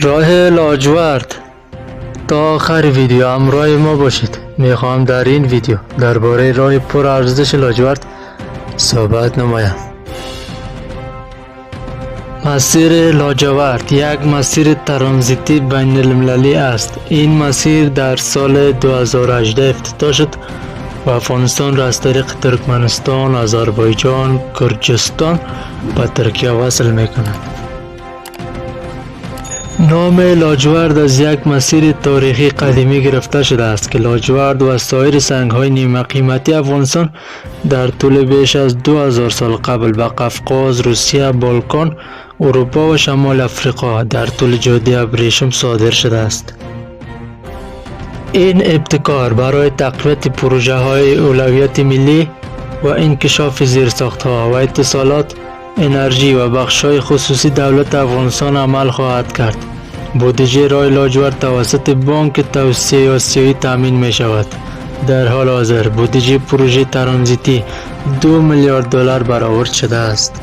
راه لاجورد. تا آخر ویدیو همراه ما باشید. میخوام در این ویدیو درباره راه پر ارزش لاجورد صحبت نمایم. مسیر لاجورد یک مسیر ترانزیتی بین المللی است. این مسیر در سال 2018 افتتاح شد و افغانستان را از طریق ترکمنستان، آذربایجان، گرجستان به ترکیه وصل میکند. نام لاجورد از یک مسیر تاریخی قدیمی گرفته شده است که لاجورد و سایر سنگ‌های نیمه قیمتی افغانستان در طول بیش از 2000 سال قبل به قفقاز، روسیه، بالکان، اروپا و شمال افریقا در طول جاده ابریشم صادر شده است. این ابتکار برای تقویت پروژه های اولویت ملی و انکشاف زیرساخت‌ها و اتصالات، انرژی و بخش‌های خصوصی دولت افغانستان عمل خواهد کرد. بودجه راه لاجورد توسط بانک توسعه آسیایی تامین می شود. در حال حاضر بودجه پروژه ترانزیتی 2 میلیارد دلار برآورد شده است.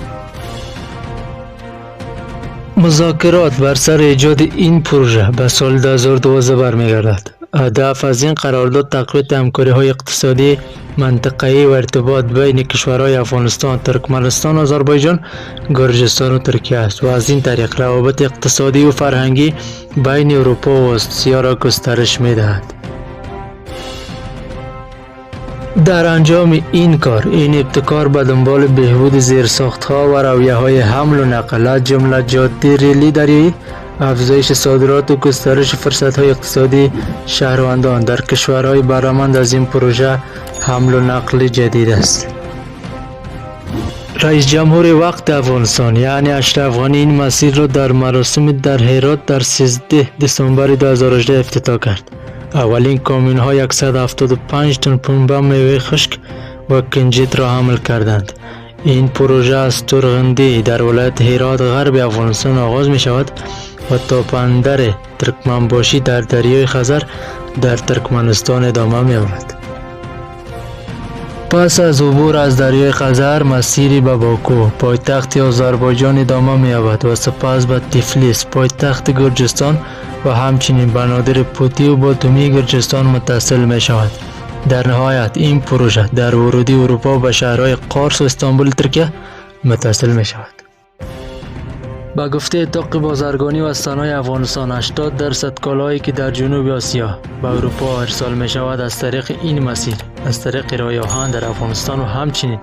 مذاکرات بر سر ایجاد این پروژه به سال 2012 برمیگردد. هدف از این قرارداد تقویت همکاری‌های اقتصادی منطقه‌ای و ارتباط بین کشورهای افغانستان، ترکمنستان، آذربایجان، گرجستان و ترکیه است و از این طریق روابط اقتصادی و فرهنگی بین اروپا و آسیا را گسترش می‌دهد. در انجام این کار، این ابتکار به دنبال بهبود زیرساخت‌ها و رویه‌های حمل و نقل از جمله جاده ریلی دریایی، افزایش صادرات و گسترش فرصت‌های اقتصادی شهروندان در کشورهای بهره‌مند از این پروژه حمل و نقل جدید است. رئیس جمهور وقت افغانستان یعنی اشرف غنی این مسیر را در مراسم در هرات در 13 دسامبر 2018 افتتاح کرد. اولین کامیون‌ها 175 تن پنبه، میوه خشک و کنجد را حمل کردند. این پروژه از تورغندی در ولایت هرات غرب افغانستان آغاز می شود و تا بندر ترکمنباشی در دریای خزر در ترکمنستان ادامه می یابد. پس از عبور از دریای خزر مسیری به باکو پایتخت آذربایجان ادامه می یابد و سپس به تفلیس پایتخت گرجستان و همچنین به نادر پوتی و باتومی گرجستان متصل می شود. در نهایت این پروژه در ورودی اروپا به شهرهای قارس و استانبول ترکیه متصل می شود. با گفته اتاق بازرگانی و صنایع افغانستان 80% کالاهایی که در جنوب آسیا به اروپا ارسال می شود از طریق این مسیر از طریق راه آهن در افغانستان و همچنین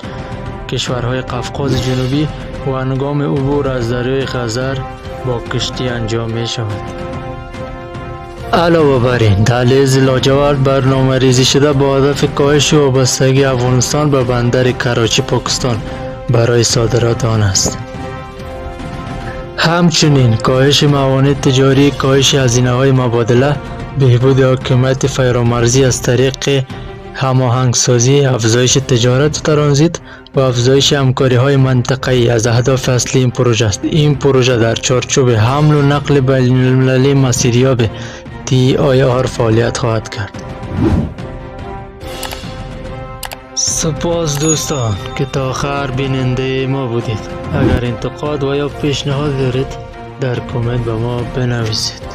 کشورهای قفقاز جنوبی و هنگام عبور از دریای خزر با کشتی انجام می شود. علاوه بر این، دهلیز لاجورد برنامه ریزی شده با هدف کاهش وابستگی افغانستان به بندر کراچی پاکستان برای صادرات آن است. همچنین کاهش موانع تجاری، کاهش هزینه‌های مبادله، بهبود حاکمیت فرامرزی از طریق هماهنگسازی، افزایش تجارت و ترانزیت و افزایش همکاری‌های منطقه‌ای از اهداف اصلی این پروژه است. این پروژه در چارچوب حمل و نقل بین‌المللی مسیریاب TIR فعالیت خواهد کرد. سپاس دوستان که تا آخر بیننده ما بودید. اگر انتقاد و یا پیشنهاد دارید در کامنت به ما بنویسید.